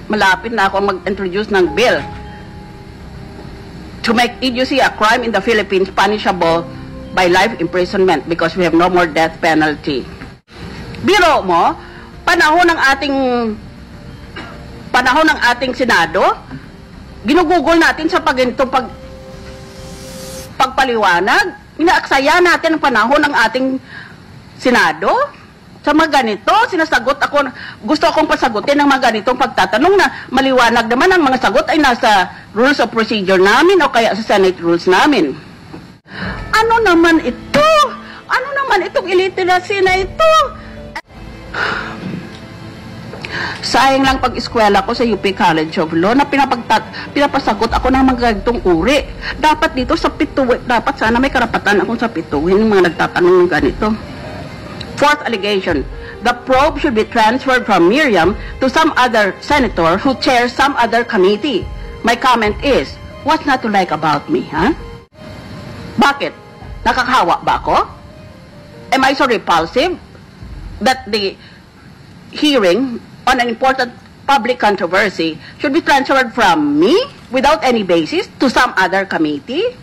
malapit na ako mag-introduce ng bill to make idiocy a crime in the Philippines punishable by life imprisonment because we have no more death penalty. Biro mo, panahon ng ating Senado, ginugugol natin sa pagpaliwanag, inaaksaya natin ang panahon ng ating Senado. Sa mga ganito, sinasagot ako, gusto akong pasagutin ng mga ganitong pagtatanong na maliwanag naman ang mga sagot ay nasa rules of procedure namin o kaya sa Senate rules namin. Ano naman ito? Ano naman itong illiteracy na ito? Sayang lang pag-eskwela ko sa UP College of Law na pinapasagot ako ng mga ganitong uri. Dapat dito sa pituwin, dapat sana may karapatan akong sa pituwin ng mga nagtatanong ng ganito. Fourth allegation, the probe should be transferred from Miriam to some other senator who chairs some other committee. My comment is, what's not to like about me, huh? Bakit? Nakakahawa ba ako? Am I so repulsive that the hearing on an important public controversy should be transferred from me without any basis to some other committee?